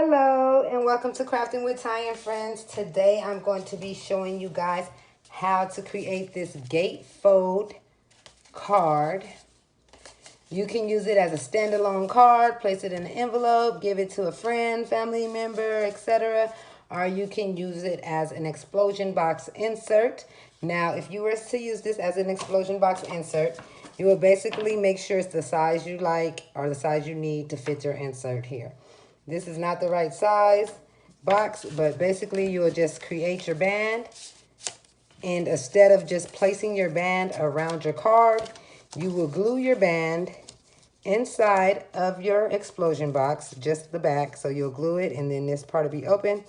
Hello and welcome to Crafting with Ty and Friends. Today I'm going to be showing you guys how to create this gatefold card. You can use it as a standalone card, place it in an envelope, give it to a friend, family member, etc. Or you can use it as an explosion box insert. Now, if you were to use this as an explosion box insert, you will basically make sure it's the size you like or the size you need to fit your insert here. This is not the right size box, but basically you will just create your band. And instead of just placing your band around your card, you will glue your band inside of your explosion box, just the back. So you'll glue it and then this part will be open.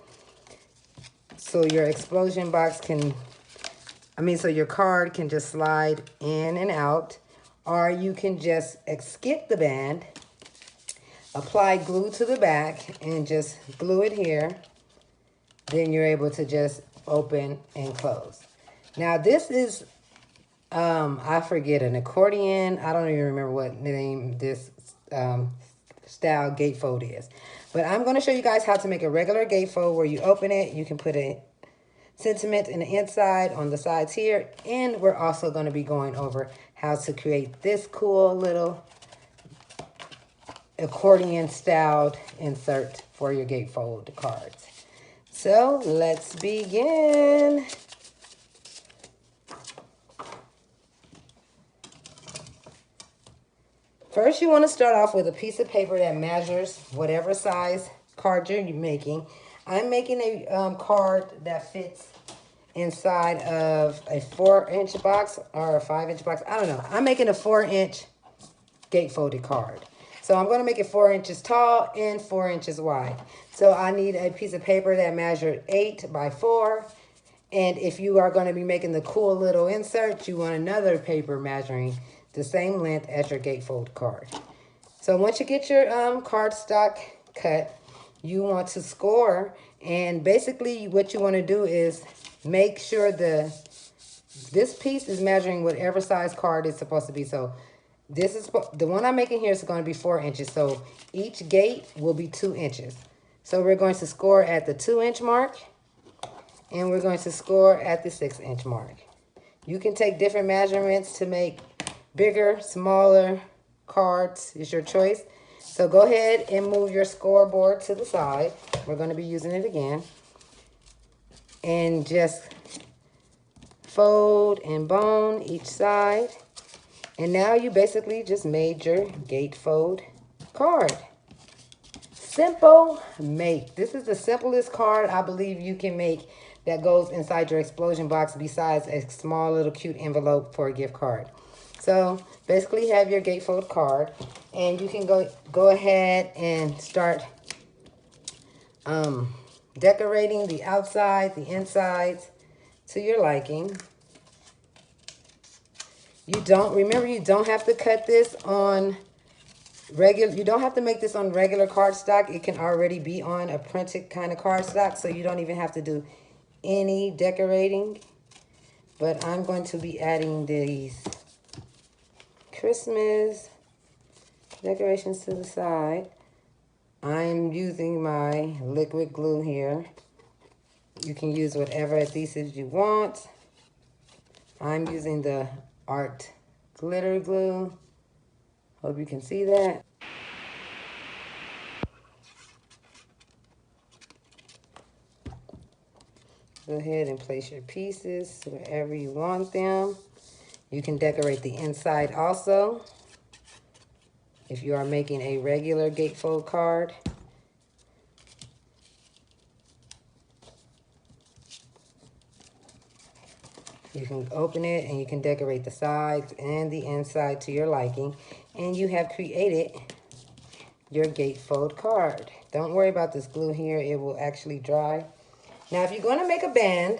So your explosion box so your card can just slide in and out. Or you can just skip the band, apply glue to the back and just glue it here. Then you're able to just open and close. Now this is, I forget, an accordion. I don't even remember what name this style gatefold is. But I'm going to show you guys how to make a regular gatefold where you open it. You can put a sentiment in the inside, on the sides here. And we're also going to be going over how to create this cool little accordion styled insert for your gatefold cards. So let's begin. First, you want to start off with a piece of paper that measures whatever size card you're making. I'm making a card that fits inside of a 4-inch box or a 5-inch box. I don't know. I'm making a 4-inch gatefolded card. So I'm going to make it 4 inches tall and 4 inches wide. So I need a piece of paper that measured 8 by 4. And if you are going to be making the cool little insert, you want another paper measuring the same length as your gatefold card. So once you get your cardstock cut, you want to score. And basically what you want to do is make sure this piece is measuring whatever size card it's supposed to be. So this is the one I'm making here is going to be 4 inches. So each gate will be 2 inches. So we're going to score at the 2-inch mark. And we're going to score at the 6-inch mark. You can take different measurements to make bigger, smaller cards. It's your choice. So go ahead and move your scoreboard to the side. We're going to be using it again. And just fold and bone each side. And now you basically just made your gatefold card. Simple make. This is the simplest card I believe you can make that goes inside your explosion box besides a small little cute envelope for a gift card. So basically you have your gatefold card and you can go ahead and start decorating the outside, the insides to your liking. You don't have to cut this on regular, you don't have to make this on regular cardstock. It can already be on a printed kind of cardstock, so you don't even have to do any decorating. But I'm going to be adding these Christmas decorations to the side. I'm using my liquid glue here. You can use whatever adhesives you want. I'm using the art glitter glue. Hope you can see that. Go ahead and place your pieces wherever you want them. You can decorate the inside also if you are making a regular gatefold card. You can open it and you can decorate the sides and the inside to your liking. And you have created your gatefold card. Don't worry about this glue here. It will actually dry. Now, if you're going to make a band,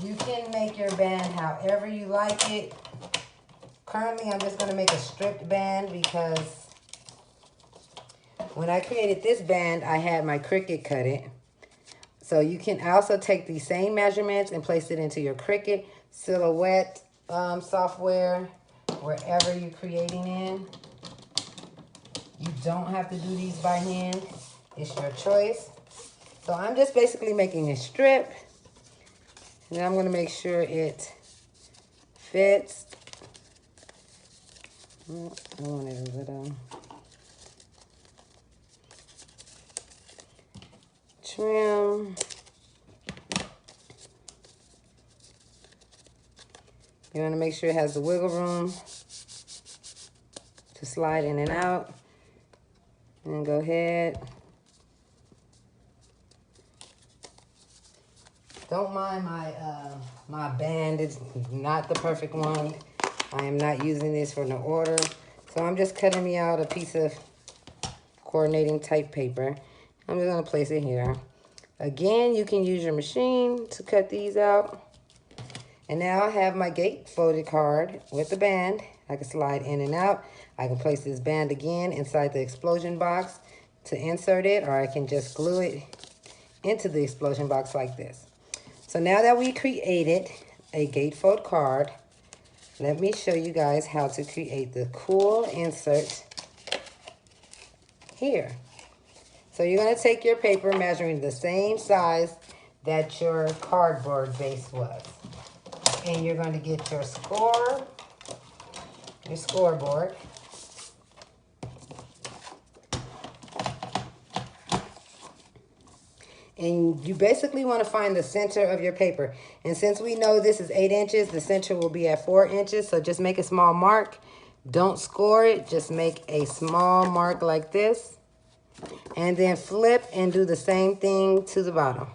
you can make your band however you like it. Currently, I'm just going to make a stripped band because when I created this band, I had my Cricut cut it. So you can also take the same measurements and place it into your Cricut Silhouette software, wherever you're creating in. You don't have to do these by hand. It's your choice. So I'm just basically making a strip. And then I'm going to make sure it fits. I want it a little trim. You want to make sure it has the wiggle room to slide in and out. And go ahead. Don't mind my band. It's not the perfect one. I am not using this for no order. So I'm just cutting me out a piece of coordinating type paper. I'm just going to place it here. Again, you can use your machine to cut these out. And now I have my gate folded card with the band. I can slide in and out. I can place this band again inside the explosion box to insert it, or I can just glue it into the explosion box like this. So now that we created a gatefold card, let me show you guys how to create the cool insert here. So you're going to take your paper measuring the same size that your cardboard base was. And you're going to get your scoreboard. And you basically want to find the center of your paper. And since we know this is 8 inches, the center will be at 4 inches. So just make a small mark. Don't score it. Just make a small mark like this. And then flip and do the same thing to the bottom.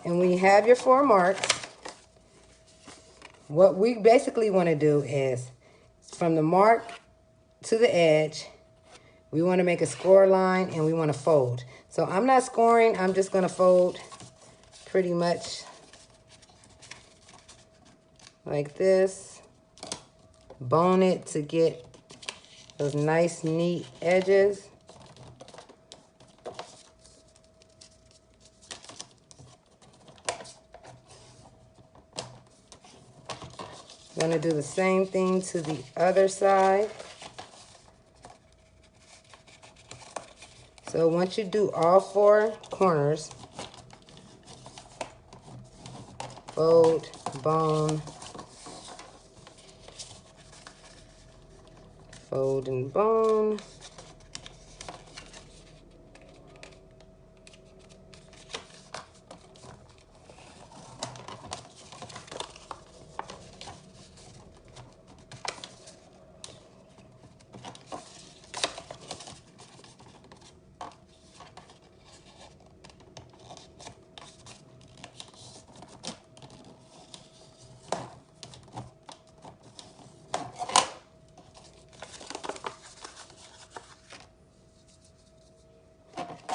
And when you have your 4 marks, what we basically want to do is from the mark to the edge, we want to make a score line and we want to fold. So I'm not scoring, I'm just going to fold pretty much like this. Bone it to get those nice, neat edges. I'm going to do the same thing to the other side. So once you do all 4 corners, fold, bone, fold and bone.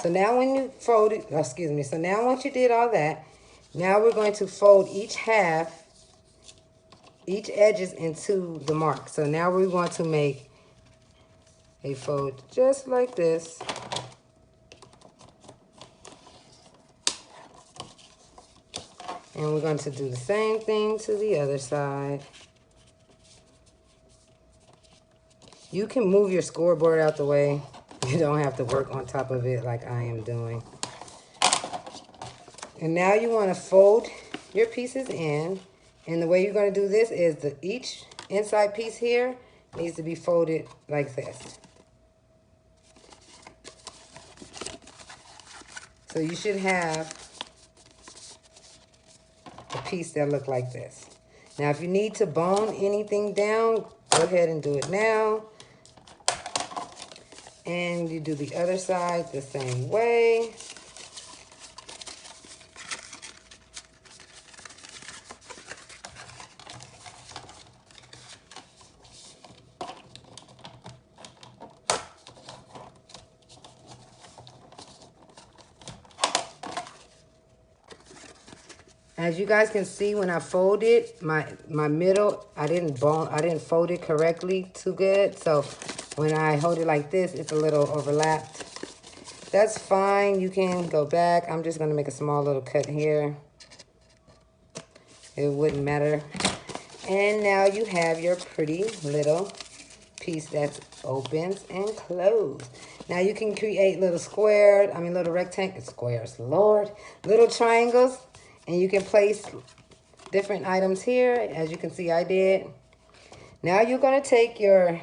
So now when you fold it, so now once you did all that, now we're going to fold each edges into the mark. So now we want to make a fold just like this. And we're going to do the same thing to the other side. You can move your scoreboard out the way. You don't have to work on top of it like I am doing. And now you want to fold your pieces in. And the way you're going to do this is each inside piece here needs to be folded like this. So you should have a piece that look like this. Now if you need to bone anything down, go ahead and do it now. And you do the other side the same way. As you guys can see, when I folded my middle, I didn't fold it correctly too good. So when I hold it like this, it's a little overlapped. That's fine. You can go back. I'm just going to make a small little cut here. It wouldn't matter. And now you have your pretty little piece that opens and closes. Now you can create little squares, little rectangles, squares, Lord, little triangles, and you can place different items here, as you can see I did. Now you're going to take your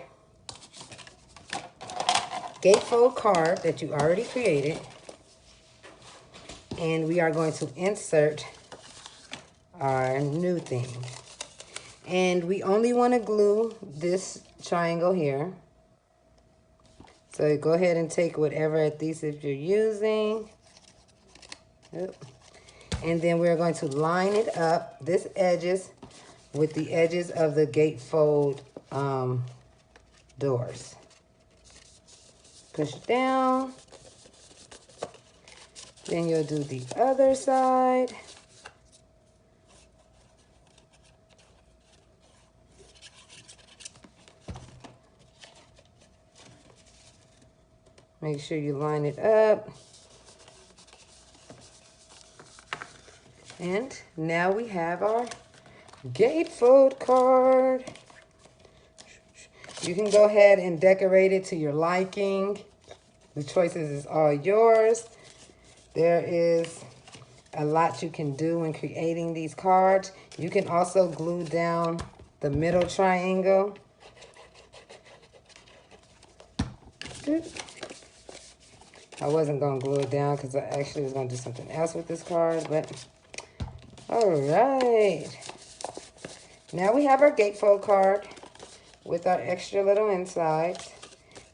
gatefold card that you already created, and we are going to insert our new thing. And we only want to glue this triangle here. So go ahead and take whatever adhesive you're using. And then we're going to line it up, this edges, with the edges of the gatefold doors. Push it down. Then you'll do the other side. Make sure you line it up. And now we have our gatefold card. You can go ahead and decorate it to your liking. The choices is all yours. There is a lot you can do when creating these cards. You can also glue down the middle triangle. I wasn't going to glue it down because I actually was going to do something else with this card, but all right. Now we have our gatefold card with our extra little insides.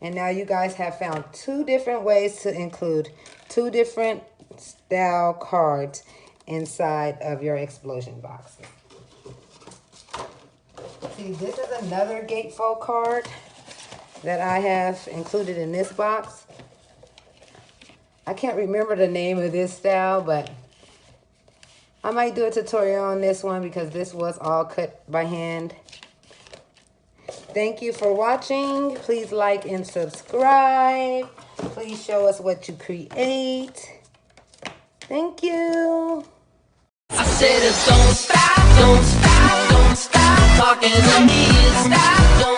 And now you guys have found two different ways to include two different style cards inside of your explosion boxes. See, this is another gatefold card that I have included in this box. I can't remember the name of this style, but I might do a tutorial on this one because this was all cut by hand. Thank you for watching. Please like and subscribe. Please show us what you create. Thank you. I said don't stop talking to me. Stop.